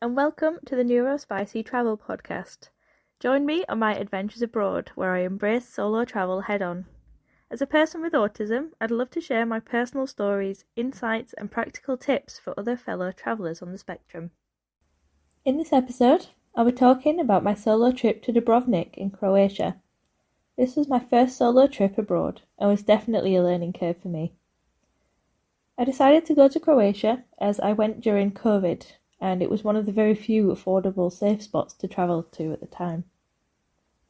and welcome to the Neurospicy Travel Podcast. Join me on my adventures abroad, where I embrace solo travel head-on. As a person with autism, I'd love to share my personal stories, insights, and practical tips for other fellow travellers on the spectrum. In this episode, I'll be talking about my solo trip to Dubrovnik in Croatia. This was my first solo trip abroad, and was definitely a learning curve for me. I decided to go to Croatia as I went during COVID, and it was one of the very few affordable safe spots to travel to at the time.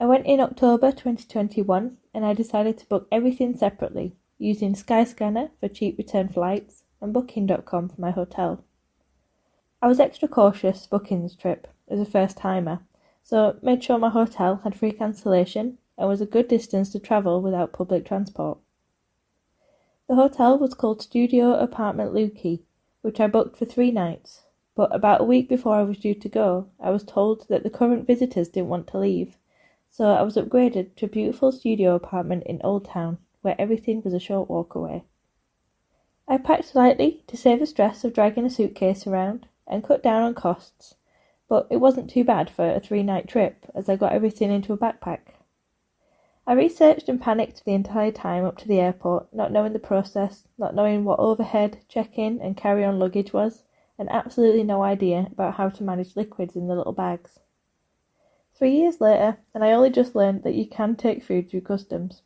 I went in October 2021, and I decided to book everything separately, using Skyscanner for cheap return flights and Booking.com for my hotel. I was extra cautious booking this trip as a first-timer, so made sure my hotel had free cancellation and was a good distance to travel without public transport. The hotel was called Studio Apartment Luki, which I booked for 3 nights, but about a week before I was due to go, I was told that the current visitors didn't want to leave, so I was upgraded to a beautiful studio apartment in Old Town, where everything was a short walk away. I packed lightly to save the stress of dragging a suitcase around and cut down on costs, but it wasn't too bad for a 3-night trip as I got everything into a backpack. I researched and panicked the entire time up to the airport, not knowing the process, not knowing what overhead, check-in and carry-on luggage was, and absolutely no idea about how to manage liquids in the little bags. 3 years later, and I only just learned that you can take food through customs.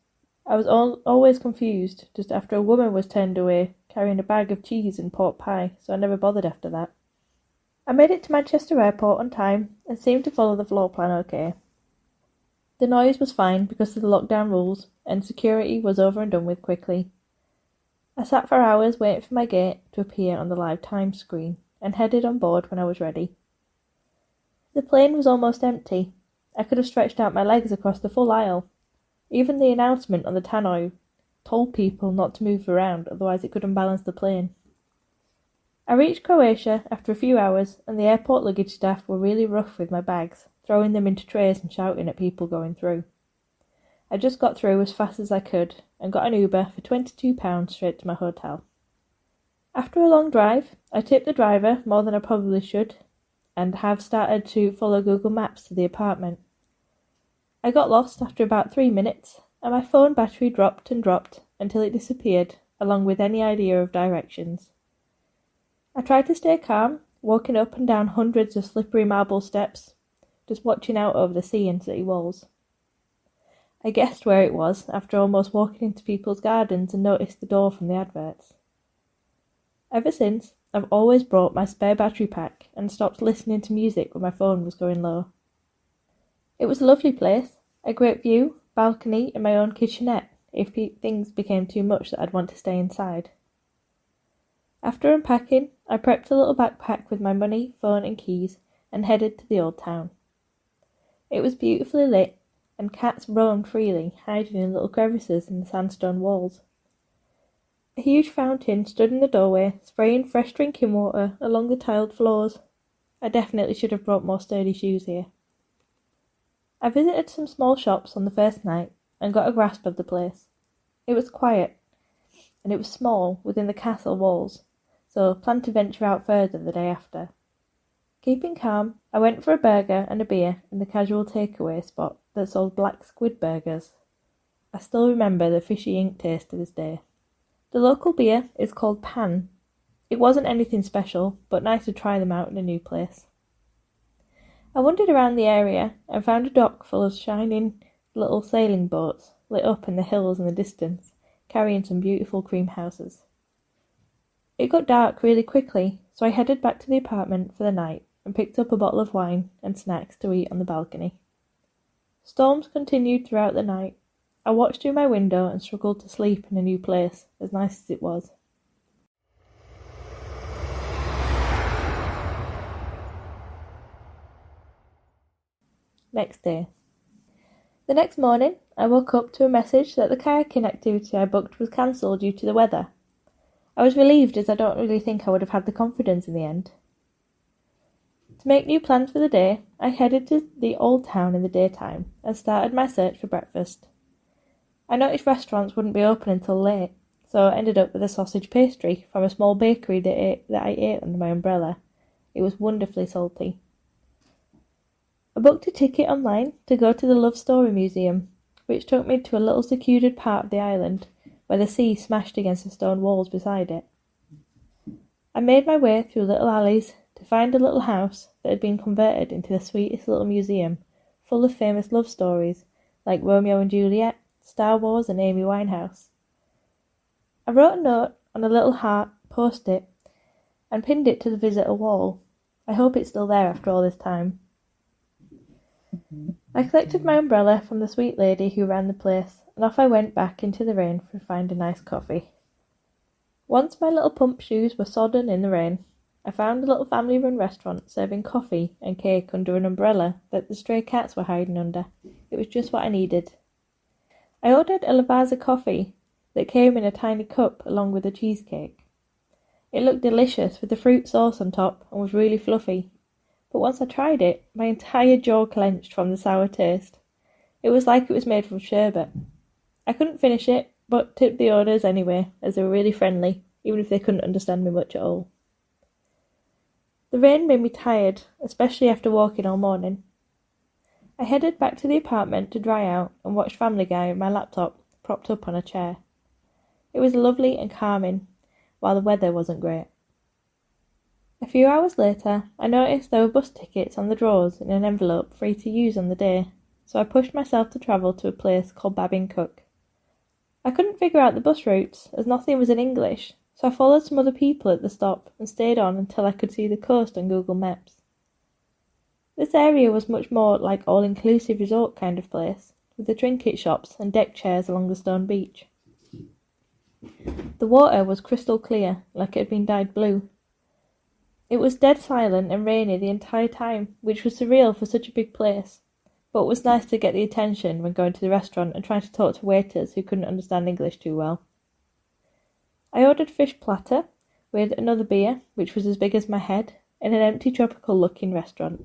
I was always confused just after a woman was turned away carrying a bag of cheese and pork pie, so I never bothered after that. I made it to Manchester Airport on time and seemed to follow the floor plan okay. The noise was fine because of the lockdown rules, and security was over and done with quickly. I sat for hours waiting for my gate to appear on the live time screen, and headed on board when I was ready. The plane was almost empty. I could have stretched out my legs across the full aisle. Even the announcement on the tannoy told people not to move around, otherwise it could unbalance the plane. I reached Croatia after a few hours, and the airport luggage staff were really rough with my bags, throwing them into trays and shouting at people going through. I just got through as fast as I could and got an Uber for £22 straight to my hotel. After a long drive, I tipped the driver more than I probably should and have started to follow Google Maps to the apartment. I got lost after about 3 minutes, and my phone battery dropped and dropped until it disappeared, along with any idea of directions. I tried to stay calm, walking up and down hundreds of slippery marble steps, just watching out over the sea and city walls. I guessed where it was after almost walking into people's gardens and noticed the door from the adverts. Ever since, I've always brought my spare battery pack and stopped listening to music when my phone was going low. It was a lovely place, a great view, balcony and my own kitchenette if things became too much that I'd want to stay inside. After unpacking, I prepped a little backpack with my money, phone and keys and headed to the old town. It was beautifully lit, and cats roamed freely, hiding in little crevices in the sandstone walls. A huge fountain stood in the doorway, spraying fresh drinking water along the tiled floors. I definitely should have brought more sturdy shoes here. I visited some small shops on the first night and got a grasp of the place. It was quiet, and it was small within the castle walls, so planned to venture out further the day after. Keeping calm, I went for a burger and a beer in the casual takeaway spot that sold black squid burgers. I still remember the fishy ink taste to this day. The local beer is called Pan. It wasn't anything special, but nice to try them out in a new place. I wandered around the area and found a dock full of shining little sailing boats lit up in the hills in the distance, carrying some beautiful cream houses. It got dark really quickly, so I headed back to the apartment for the night and picked up a bottle of wine and snacks to eat on the balcony. Storms continued throughout the night. I watched through my window and struggled to sleep in a new place, as nice as it was. Next day. The next morning, I woke up to a message that the kayaking activity I booked was cancelled due to the weather. I was relieved as I don't really think I would have had the confidence in the end. To make new plans for the day, I headed to the old town in the daytime and started my search for breakfast. I noticed restaurants wouldn't be open until late, so I ended up with a sausage pastry from a small bakery that I ate under my umbrella. It was wonderfully salty. I booked a ticket online to go to the Love Story Museum, which took me to a little secluded part of the island where the sea smashed against the stone walls beside it. I made my way through little alleys to find a little house that had been converted into the sweetest little museum, full of famous love stories like Romeo and Juliet, Star Wars and Amy Winehouse. I wrote a note on a little heart post-it and pinned it to the visitor wall. I hope it's still there after all this time. I collected my umbrella from the sweet lady who ran the place, and off I went back into the rain to find a nice coffee. Once my little pump shoes were sodden in the rain, I found a little family-run restaurant serving coffee and cake under an umbrella that the stray cats were hiding under. It was just what I needed. I ordered a Lavazza coffee that came in a tiny cup along with a cheesecake. It looked delicious with the fruit sauce on top and was really fluffy. But once I tried it, my entire jaw clenched from the sour taste. It was like it was made from sherbet. I couldn't finish it, but tipped the orders anyway, as they were really friendly, even if they couldn't understand me much at all. The rain made me tired, especially after walking all morning. I headed back to the apartment to dry out and watch Family Guy on my laptop, propped up on a chair. It was lovely and calming, while the weather wasn't great. A few hours later, I noticed there were bus tickets on the drawers in an envelope free to use on the day, so I pushed myself to travel to a place called Babin Cook. I couldn't figure out the bus routes, as nothing was in English, so I followed some other people at the stop and stayed on until I could see the coast on Google Maps. This area was much more like all-inclusive resort kind of place, with the trinket shops and deck chairs along the stone beach. The water was crystal clear, like it had been dyed blue. It was dead silent and rainy the entire time, which was surreal for such a big place, but it was nice to get the attention when going to the restaurant and trying to talk to waiters who couldn't understand English too well. I ordered fish platter with another beer, which was as big as my head, in an empty tropical-looking restaurant.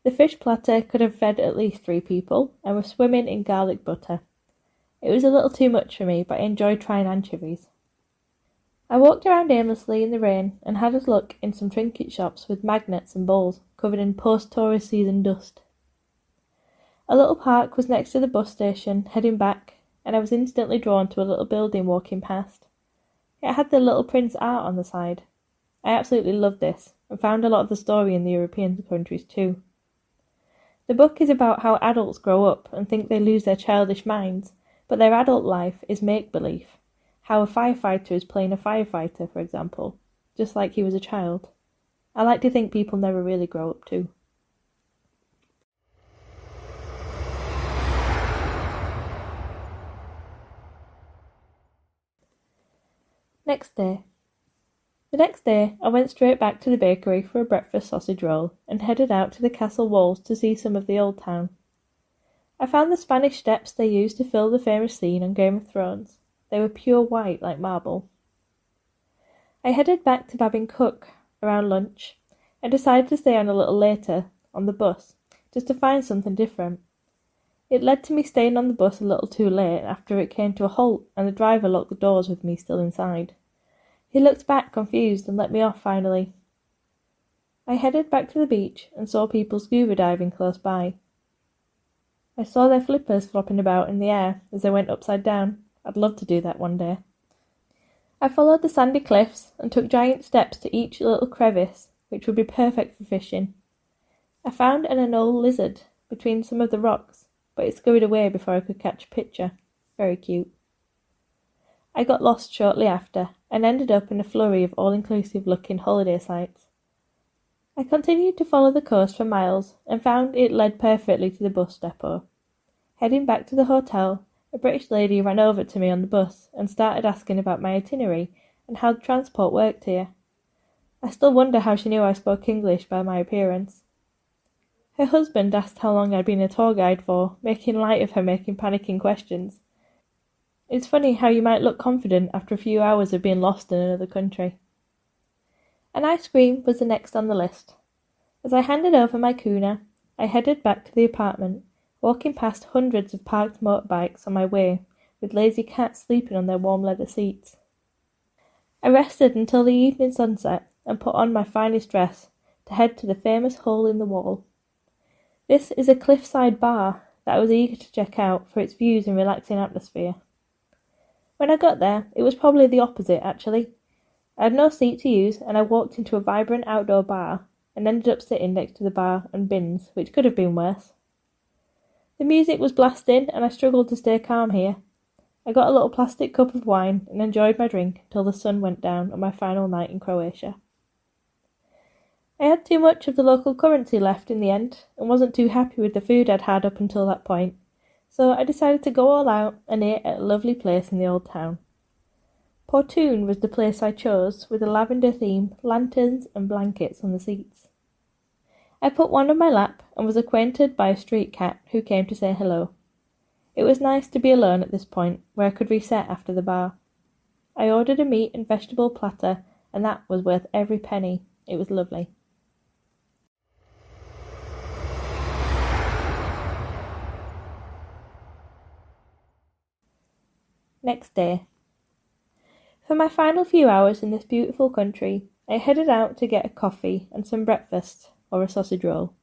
The fish platter could have fed at least 3 people and was swimming in garlic butter. It was a little too much for me, but I enjoyed trying anchovies. I walked around aimlessly in the rain and had a look in some trinket shops with magnets and bowls covered in post-tourist season dust. A little park was next to the bus station, heading back, and I was instantly drawn to a little building walking past. It had the Little Prince art on the side. I absolutely loved this, and found a lot of the story in the European countries too. The book is about how adults grow up and think they lose their childish minds, but their adult life is make-believe. How a firefighter is playing a firefighter, for example, just like he was a child. I like to think people never really grow up too. Next day. The next day, I went straight back to the bakery for a breakfast sausage roll and headed out to the castle walls to see some of the old town. I found the Spanish steps they used to fill the famous scene on Game of Thrones. They were pure white like marble. I headed back to Babin Cook around lunch and decided to stay on a little later on the bus, just to find something different. It led to me staying on the bus a little too late after it came to a halt and the driver locked the doors with me still inside. He looked back confused and let me off finally. I headed back to the beach and saw people scuba diving close by. I saw their flippers flopping about in the air as they went upside down. I'd love to do that one day. I followed the sandy cliffs and took giant steps to each little crevice, which would be perfect for fishing. I found an anole lizard between some of the rocks, but it scurried away before I could catch a picture. Very cute. I got lost shortly after and ended up in a flurry of all-inclusive looking holiday sites. I continued to follow the coast for miles and found it led perfectly to the bus depot. Heading back to the hotel, a British lady ran over to me on the bus and started asking about my itinerary and how the transport worked here. I still wonder how she knew I spoke English by my appearance. Her husband asked how long I'd been a tour guide for, making light of her making panicking questions. It's funny how you might look confident after a few hours of being lost in another country. An ice cream was the next on the list. As I handed over my kuna, I headed back to the apartment, walking past hundreds of parked motorbikes on my way, with lazy cats sleeping on their warm leather seats. I rested until the evening sunset and put on my finest dress, to head to the famous hole in the wall. This is a cliffside bar that I was eager to check out for its views and relaxing atmosphere. When I got there, it was probably the opposite actually. I had no seat to use and I walked into a vibrant outdoor bar and ended up sitting next to the bar and bins, which could have been worse. The music was blasting and I struggled to stay calm here. I got a little plastic cup of wine and enjoyed my drink until the sun went down on my final night in Croatia. I had too much of the local currency left in the end and wasn't too happy with the food I'd had up until that point, so I decided to go all out and ate at a lovely place in the old town. Portoon was the place I chose, with a lavender theme, lanterns and blankets on the seats. I put one on my lap and was acquainted by a street cat who came to say hello. It was nice to be alone at this point, where I could reset after the bar. I ordered a meat and vegetable platter, and that was worth every penny. It was lovely. Next day. For my final few hours in this beautiful country, I headed out to get a coffee and some breakfast, or a sausage roll.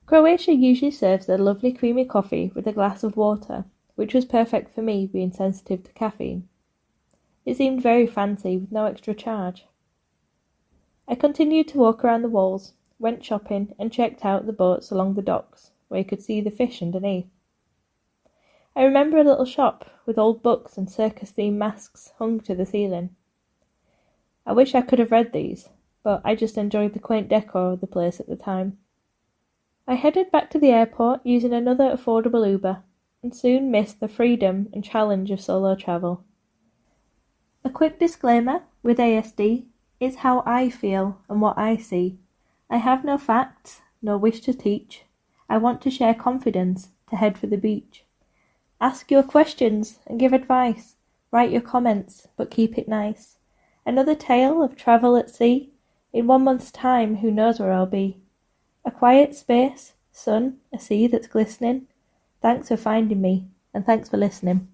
Croatia usually serves their lovely creamy coffee with a glass of water, which was perfect for me being sensitive to caffeine. It seemed very fancy with no extra charge. I continued to walk around the walls, went shopping and checked out the boats along the docks where you could see the fish underneath. I remember a little shop with old books and circus-themed masks hung to the ceiling. I wish I could have read these, but I just enjoyed the quaint decor of the place at the time. I headed back to the airport using another affordable Uber, and soon missed the freedom and challenge of solo travel. A quick disclaimer with ASD is how I feel and what I see. I have no facts, no wish to teach. I want to share confidence to head for the beach. Ask your questions and give advice. Write your comments, but keep it nice. Another tale of travel at sea. In 1 month's time, who knows where I'll be. A quiet space, sun, a sea that's glistening. Thanks for finding me, and thanks for listening.